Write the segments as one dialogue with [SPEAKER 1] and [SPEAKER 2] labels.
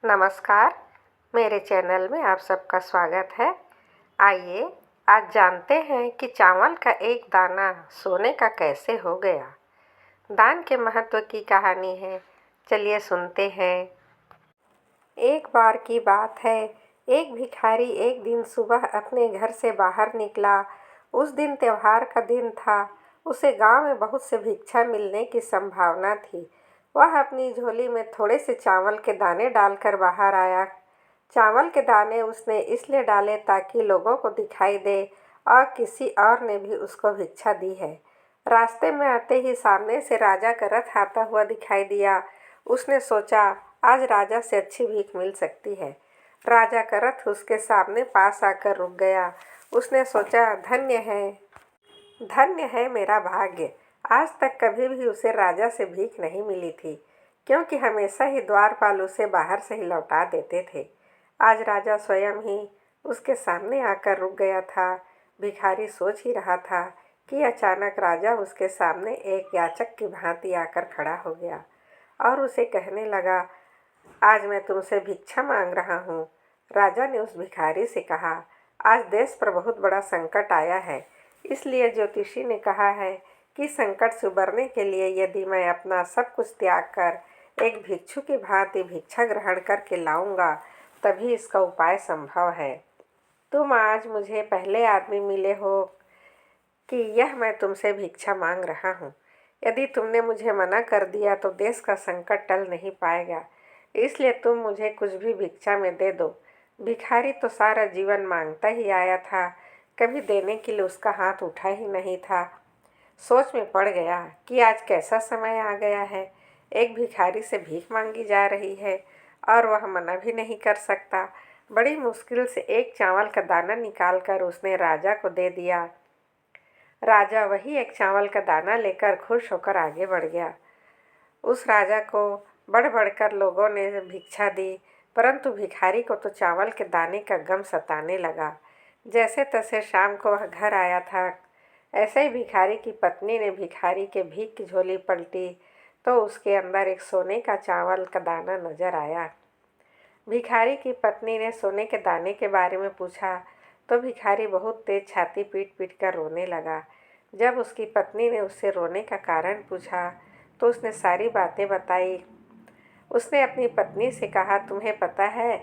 [SPEAKER 1] नमस्कार, मेरे चैनल में आप सबका स्वागत है। आइए आज जानते हैं कि चावल का एक दाना सोने का कैसे हो गया। दान के महत्व की कहानी है, चलिए सुनते हैं। एक बार की बात है, एक भिखारी एक दिन सुबह अपने घर से बाहर निकला। उस दिन त्योहार का दिन था। उसे गांव में बहुत से भिक्षा मिलने की संभावना थी। वह अपनी झोली में थोड़े से चावल के दाने डालकर बाहर आया। चावल के दाने उसने इसलिए डाले ताकि लोगों को दिखाई दे और किसी और ने भी उसको भिक्षा दी है। रास्ते में आते ही सामने से राजा का रथ आता हुआ दिखाई दिया। उसने सोचा, आज राजा से अच्छी भीख मिल सकती है। राजा का रथ उसके सामने पास आकर रुक गया। उसने सोचा, धन्य है मेरा भाग्य। आज तक कभी भी उसे राजा से भीख नहीं मिली थी, क्योंकि हमेशा ही द्वारपाल उसे बाहर से ही लौटा देते थे। आज राजा स्वयं ही उसके सामने आकर रुक गया था। भिखारी सोच ही रहा था कि अचानक राजा उसके सामने एक याचक की भांति आकर खड़ा हो गया और उसे कहने लगा, आज मैं तुमसे भिक्षा मांग रहा हूँ। राजा ने उस भिखारी से कहा, आज देश पर बहुत बड़ा संकट आया है, इसलिए ज्योतिषी ने कहा है कि संकट से उबरने के लिए यदि मैं अपना सब कुछ त्याग कर एक भिक्षु की भांति भिक्षा ग्रहण करके लाऊंगा, तभी इसका उपाय संभव है। तुम आज मुझे पहले आदमी मिले हो कि यह मैं तुमसे भिक्षा मांग रहा हूँ। यदि तुमने मुझे मना कर दिया तो देश का संकट टल नहीं पाएगा, इसलिए तुम मुझे कुछ भी भिक्षा में दे दो। भिखारी तो सारा जीवन मांगता ही आया था, कभी देने के लिए उसका हाथ उठा ही नहीं था। सोच में पड़ गया कि आज कैसा समय आ गया है। एक भिखारी से भीख मांगी जा रही है और वह मना भी नहीं कर सकता। बड़ी मुश्किल से एक चावल का दाना निकालकर उसने राजा को दे दिया। राजा वही एक चावल का दाना लेकर खुश होकर आगे बढ़ गया। उस राजा को बढ़ बढ़कर लोगों ने भिक्षा दी, परंतु भिखारी को तो चावल के दाने का गम सताने लगा। जैसे तैसे शाम को वह घर आया था। ऐसे ही भिखारी की पत्नी ने भिखारी के भीख की झोली पलटी तो उसके अंदर एक सोने का चावल का दाना नजर आया। भिखारी की पत्नी ने सोने के दाने के बारे में पूछा तो भिखारी बहुत तेज छाती पीट पीट कर रोने लगा। जब उसकी पत्नी ने उससे रोने का कारण पूछा तो उसने सारी बातें बताई। उसने अपनी पत्नी से कहा, तुम्हें पता है,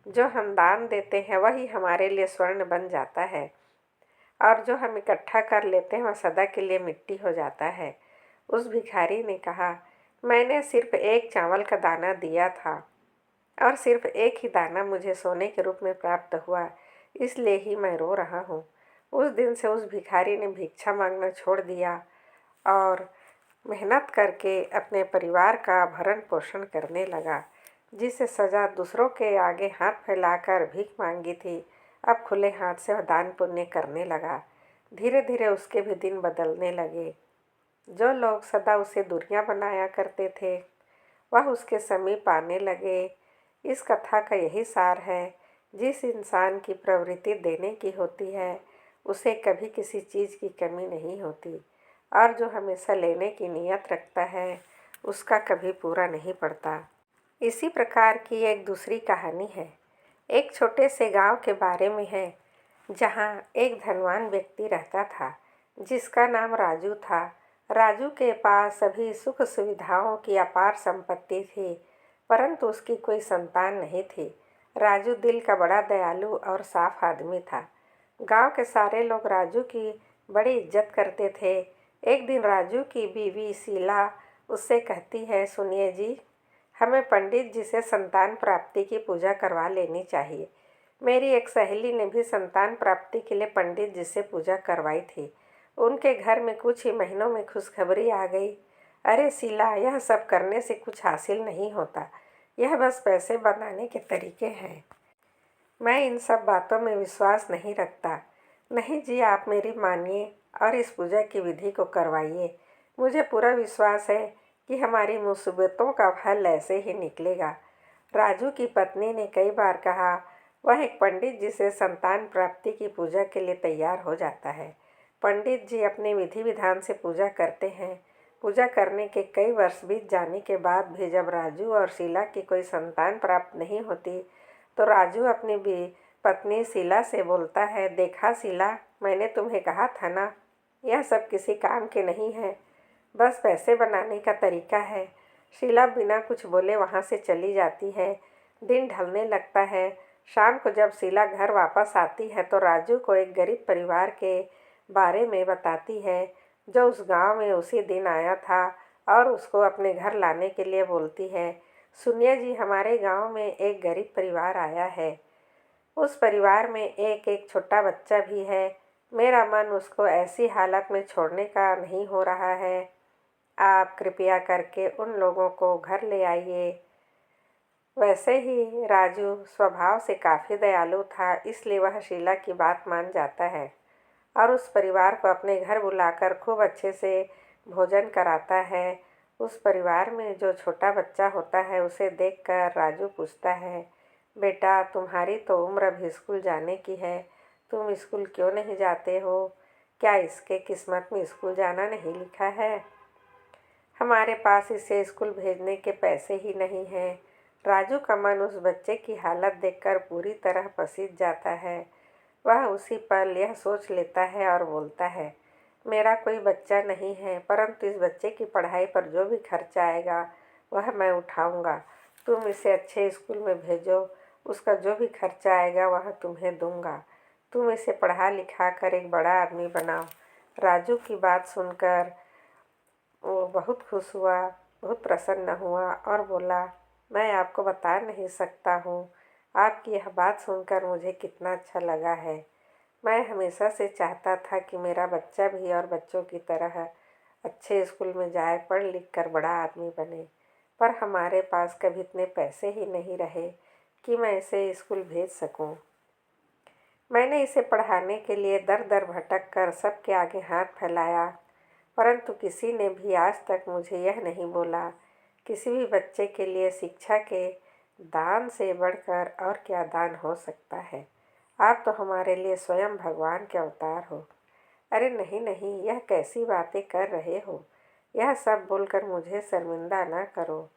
[SPEAKER 1] जो हम दान देते हैं वही हमारे लिए स्वर्ण बन जाता है और जो हम इकट्ठा कर लेते हैं वह सदा के लिए मिट्टी हो जाता है। उस भिखारी ने कहा, मैंने सिर्फ एक चावल का दाना दिया था और सिर्फ एक ही दाना मुझे सोने के रूप में प्राप्त हुआ, इसलिए ही मैं रो रहा हूँ। उस दिन से उस भिखारी ने भिक्षा मांगना छोड़ दिया और मेहनत करके अपने परिवार का भरण पोषण करने लगा। जिसे सजा दूसरों के आगे हाथ फैलाकर भीख मांगी थी, अब खुले हाथ से वह दान पुण्य करने लगा। धीरे धीरे उसके भी दिन बदलने लगे। जो लोग सदा उसे दूरियां बनाया करते थे, वह उसके समीप आने लगे। इस कथा का यही सार है, जिस इंसान की प्रवृत्ति देने की होती है, उसे कभी किसी चीज़ की कमी नहीं होती, और जो हमेशा लेने की नीयत रखता है, उसका कभी पूरा नहीं पड़ता। इसी प्रकार की एक दूसरी कहानी है। एक छोटे से गांव के बारे में है, जहां एक धनवान व्यक्ति रहता था, जिसका नाम राजू था। राजू के पास सभी सुख सुविधाओं की अपार संपत्ति थी, परंतु उसकी कोई संतान नहीं थी। राजू दिल का बड़ा दयालु और साफ आदमी था। गांव के सारे लोग राजू की बड़ी इज्जत करते थे। एक दिन राजू की बीवी शीला उससे कहती है, सुनिए जी, हमें पंडित जी से संतान प्राप्ति की पूजा करवा लेनी चाहिए। मेरी एक सहेली ने भी संतान प्राप्ति के लिए पंडित जी से पूजा करवाई थी। उनके घर में कुछ ही महीनों में खुशखबरी आ गई। अरे शीला, यह सब करने से कुछ हासिल नहीं होता, यह बस पैसे बनाने के तरीके हैं। मैं इन सब बातों में विश्वास नहीं रखता। नहीं जी, आप मेरी मानिए और इस पूजा की विधि को करवाइए। मुझे पूरा विश्वास है कि हमारी मुसीबतों का हल ऐसे ही निकलेगा। राजू की पत्नी ने कई बार कहा। वह एक पंडित जी से संतान प्राप्ति की पूजा के लिए तैयार हो जाता है। पंडित जी अपने विधि विधान से पूजा करते हैं, पूजा करने के कई वर्ष बीत जाने के बाद भी जब राजू और शीला की कोई संतान प्राप्त नहीं होती तो राजू अपनी भी पत्नी शीला से बोलता है, देखा शीला, मैंने तुम्हें कहा था ना, यह सब किसी काम के नहीं है, बस पैसे बनाने का तरीका है। शीला बिना कुछ बोले वहाँ से चली जाती है। दिन ढलने लगता है। शाम को जब शीला घर वापस आती है तो राजू को एक गरीब परिवार के बारे में बताती है जो उस गांव में उसी दिन आया था और उसको अपने घर लाने के लिए बोलती है, सुनिए जी, हमारे गांव में एक गरीब परिवार आया है। उस परिवार में एक एक छोटा बच्चा भी है। मेरा मन उसको ऐसी हालत में छोड़ने का नहीं हो रहा है। आप कृपया करके उन लोगों को घर ले आइए। वैसे ही राजू स्वभाव से काफ़ी दयालु था, इसलिए वह शीला की बात मान जाता है और उस परिवार को अपने घर बुलाकर खूब अच्छे से भोजन कराता है। उस परिवार में जो छोटा बच्चा होता है उसे देखकर राजू पूछता है, बेटा, तुम्हारी तो उम्र अभी स्कूल जाने की है, तुम स्कूल क्यों नहीं जाते हो? क्या इसके किस्मत में स्कूल जाना नहीं लिखा है? हमारे पास इसे स्कूल भेजने के पैसे ही नहीं हैं। राजू का मन उस बच्चे की हालत देखकर पूरी तरह पसीज जाता है। वह उसी पल यह सोच लेता है और बोलता है, मेरा कोई बच्चा नहीं है, परंतु इस बच्चे की पढ़ाई पर जो भी खर्चा आएगा वह मैं उठाऊंगा। तुम इसे अच्छे स्कूल में भेजो, उसका जो भी खर्चा आएगा वह तुम्हें दूंगा। तुम इसे पढ़ा लिखा कर एक बड़ा आदमी बनाओ। राजू की बात सुनकर वो बहुत खुश हुआ, बहुत प्रसन्न हुआ और बोला, मैं आपको बता नहीं सकता हूँ आपकी यह बात सुनकर मुझे कितना अच्छा लगा है। मैं हमेशा से चाहता था कि मेरा बच्चा भी और बच्चों की तरह अच्छे स्कूल में जाए, पढ़ लिख कर बड़ा आदमी बने, पर हमारे पास कभी इतने पैसे ही नहीं रहे कि मैं इसे स्कूल भेज सकूं। मैंने इसे पढ़ाने के लिए दर दर भटक कर सबके आगे हाथ फैलाया, परंतु किसी ने भी आज तक मुझे यह नहीं बोला, किसी भी बच्चे के लिए शिक्षा के दान से बढ़कर और क्या दान हो सकता है। आप तो हमारे लिए स्वयं भगवान के अवतार हो। अरे नहीं नहीं, यह कैसी बातें कर रहे हो? यह सब बोलकर मुझे शर्मिंदा ना करो।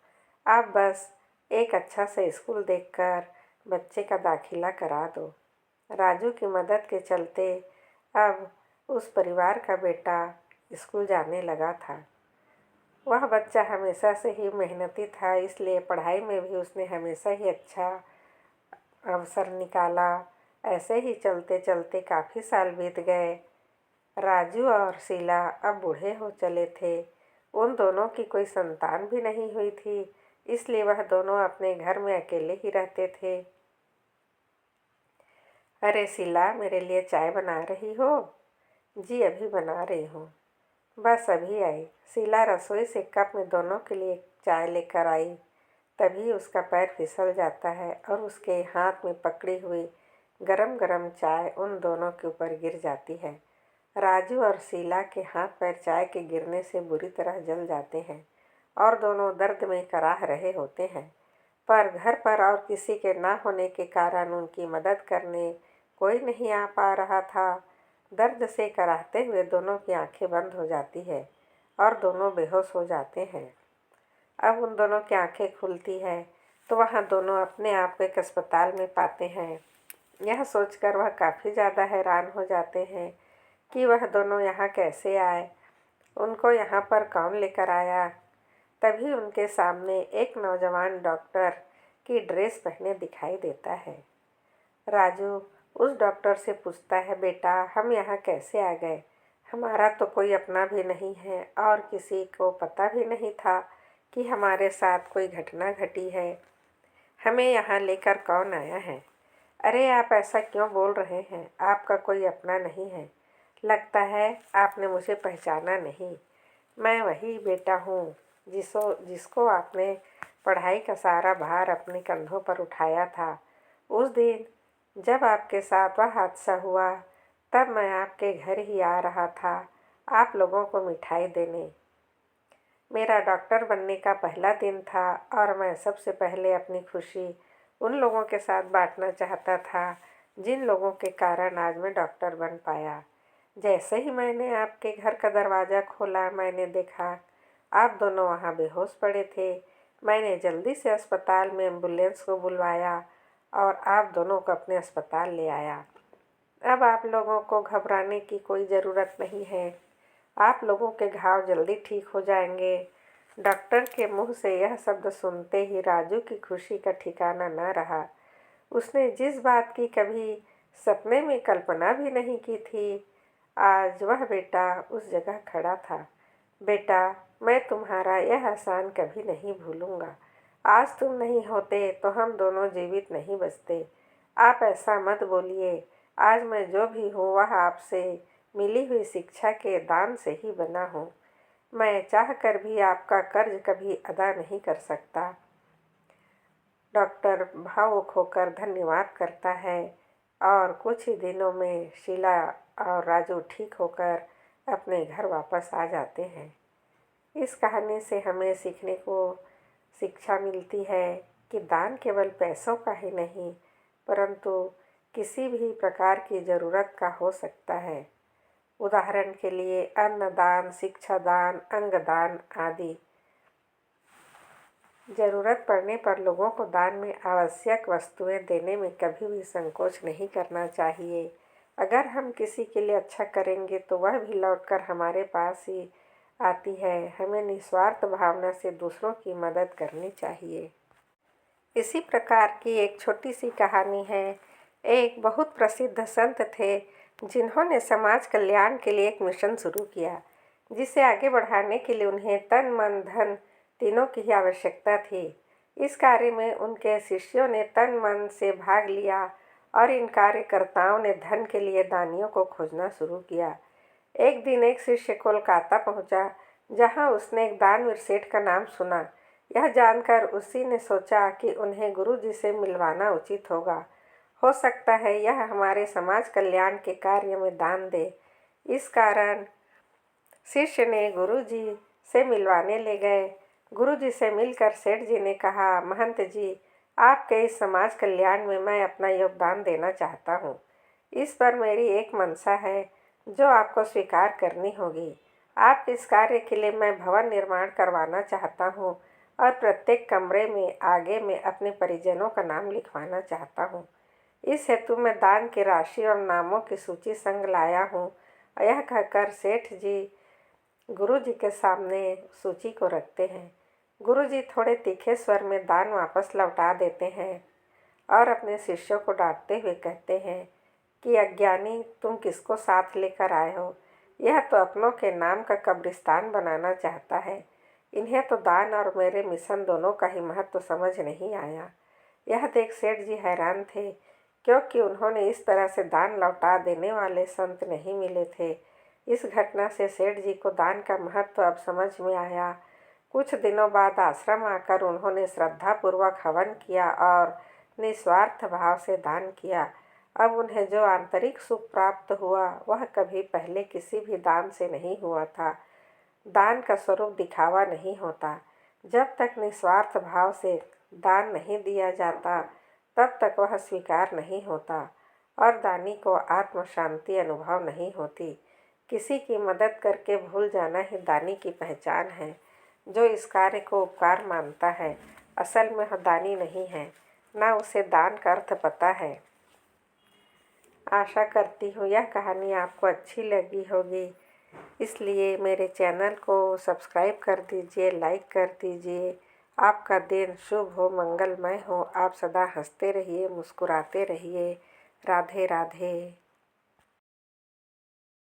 [SPEAKER 1] आप बस एक अच्छा सा स्कूल देखकर बच्चे का दाखिला करा दो। राजू की मदद के चलते अब उस परिवार का बेटा स्कूल जाने लगा था। वह बच्चा हमेशा से ही मेहनती था, इसलिए पढ़ाई में भी उसने हमेशा ही अच्छा अवसर निकाला। ऐसे ही चलते चलते काफ़ी साल बीत गए। राजू और शीला अब बूढ़े हो चले थे। उन दोनों की कोई संतान भी नहीं हुई थी, इसलिए वह दोनों अपने घर में अकेले ही रहते थे। अरे शीला, मेरे लिए चाय बना रही हो? जी, अभी बना रही हूँ, बस अभी आई। शीला रसोई से कप में दोनों के लिए चाय लेकर आई। तभी उसका पैर फिसल जाता है और उसके हाथ में पकड़ी हुई गरम गरम चाय उन दोनों के ऊपर गिर जाती है। राजू और शीला के हाथ पैर चाय के गिरने से बुरी तरह जल जाते हैं और दोनों दर्द में कराह रहे होते हैं, पर घर पर और किसी के ना होने के कारण उनकी मदद करने कोई नहीं आ पा रहा था। दर्द से कराहते हुए दोनों की आंखें बंद हो जाती है और दोनों बेहोश हो जाते हैं। अब उन दोनों की आंखें खुलती है तो वहाँ दोनों अपने आप को एक अस्पताल में पाते हैं। यह सोचकर वह काफ़ी ज़्यादा हैरान हो जाते हैं कि वह दोनों यहाँ कैसे आए, उनको यहाँ पर कौन लेकर आया। तभी उनके सामने एक नौजवान डॉक्टर की ड्रेस पहने दिखाई देता है। राजू उस डॉक्टर से पूछता है, बेटा, हम यहाँ कैसे आ गए? हमारा तो कोई अपना भी नहीं है और किसी को पता भी नहीं था कि हमारे साथ कोई घटना घटी है। हमें यहाँ लेकर कौन आया है? अरे आप ऐसा क्यों बोल रहे हैं? आपका कोई अपना नहीं है। लगता है आपने मुझे पहचाना नहीं। मैं वही बेटा हूँ जिसको आपने पढ़ाई का सारा भार अपने कंधों पर उठाया था। उस दिन जब आपके साथ वह हादसा हुआ तब मैं आपके घर ही आ रहा था आप लोगों को मिठाई देने। मेरा डॉक्टर बनने का पहला दिन था और मैं सबसे पहले अपनी खुशी उन लोगों के साथ बांटना चाहता था जिन लोगों के कारण आज मैं डॉक्टर बन पाया। जैसे ही मैंने आपके घर का दरवाज़ा खोला मैंने देखा आप दोनों वहाँ बेहोश पड़े थे। मैंने जल्दी से अस्पताल में एम्बुलेंस को बुलवाया और आप दोनों को अपने अस्पताल ले आया। अब आप लोगों को घबराने की कोई ज़रूरत नहीं है। आप लोगों के घाव जल्दी ठीक हो जाएंगे। डॉक्टर के मुंह से यह शब्द सुनते ही राजू की खुशी का ठिकाना न रहा। उसने जिस बात की कभी सपने में कल्पना भी नहीं की थी, आज वह बेटा उस जगह खड़ा था। बेटा, मैं तुम्हारा यह एहसान कभी नहीं भूलूंगा। आज तुम नहीं होते तो हम दोनों जीवित नहीं बचते। आप ऐसा मत बोलिए। आज मैं जो भी हूँ वह आपसे मिली हुई शिक्षा के दान से ही बना हूँ। मैं चाहकर भी आपका कर्ज कभी अदा नहीं कर सकता। डॉक्टर भावुक होकर धन्यवाद करता है और कुछ ही दिनों में शीला और राजू ठीक होकर अपने घर वापस आ जाते हैं। इस कहानी से हमें सीखने को शिक्षा मिलती है कि दान केवल पैसों का ही नहीं, परंतु किसी भी प्रकार की ज़रूरत का हो सकता है। उदाहरण के लिए अन्नदान, शिक्षा दान, अंगदान आदि। ज़रूरत पड़ने पर लोगों को दान में आवश्यक वस्तुएं देने में कभी भी संकोच नहीं करना चाहिए। अगर हम किसी के लिए अच्छा करेंगे तो वह भी लौटकर हमारे पास ही आती है। हमें निस्वार्थ भावना से दूसरों की मदद करनी चाहिए। इसी प्रकार की एक छोटी सी कहानी है। एक बहुत प्रसिद्ध संत थे जिन्होंने समाज कल्याण के लिए एक मिशन शुरू किया, जिसे आगे बढ़ाने के लिए उन्हें तन मन धन तीनों की ही आवश्यकता थी। इस कार्य में उनके शिष्यों ने तन मन से भाग लिया और इन कार्यकर्ताओं ने धन के लिए दानियों को खोजना शुरू किया। एक दिन एक शिष्य कोलकाता पहुंचा, जहां उसने एक दानवीर सेठ का नाम सुना। यह जानकर उसी ने सोचा कि उन्हें गुरुजी से मिलवाना उचित होगा। हो सकता है यह हमारे समाज कल्याण के कार्य में दान दे। इस कारण शिष्य ने गुरुजी से मिलवाने ले गए। गुरुजी से मिलकर सेठ जी ने कहा, महंत जी, आपके इस समाज कल्याण में मैं अपना योगदान देना चाहता हूँ। इस पर मेरी एक मनसा है जो आपको स्वीकार करनी होगी। आप इस कार्य के लिए मैं भवन निर्माण करवाना चाहता हूँ और प्रत्येक कमरे में आगे में अपने परिजनों का नाम लिखवाना चाहता हूँ। इस हेतु मैं दान की राशि और नामों की सूची संग लाया हूँ। यह कहकर सेठ जी गुरुजी के सामने सूची को रखते हैं। गुरुजी थोड़े तीखे स्वर में दान वापस लौटा देते हैं और अपने शिष्यों को डांटते हुए कहते हैं कि अज्ञानी, तुम किसको साथ लेकर आए हो? यह तो अपनों के नाम का कब्रिस्तान बनाना चाहता है। इन्हें तो दान और मेरे मिशन दोनों का ही महत्व समझ नहीं आया। यह देख सेठ जी हैरान थे, क्योंकि उन्होंने इस तरह से दान लौटा देने वाले संत नहीं मिले थे। इस घटना से सेठ जी को दान का महत्व अब समझ में आया। कुछ दिनों बाद आश्रम आकर उन्होंने श्रद्धापूर्वक हवन किया और निस्वार्थ भाव से दान किया। अब उन्हें जो आंतरिक सुख प्राप्त हुआ वह कभी पहले किसी भी दान से नहीं हुआ था। दान का स्वरूप दिखावा नहीं होता। जब तक निस्वार्थ भाव से दान नहीं दिया जाता, तब तक वह स्वीकार नहीं होता और दानी को आत्म शांति अनुभव नहीं होती। किसी की मदद करके भूल जाना ही दानी की पहचान है। जो इस कार्य को उपकार मानता है, असल में वह दानी नहीं है, ना उसे दान का अर्थ पता है। आशा करती हूँ यह कहानी आपको अच्छी लगी होगी, इसलिए मेरे चैनल को सब्सक्राइब कर दीजिए, लाइक कर दीजिए। आपका दिन शुभ हो, मंगलमय हो। आप सदा हंसते रहिए, मुस्कुराते रहिए। राधे राधे।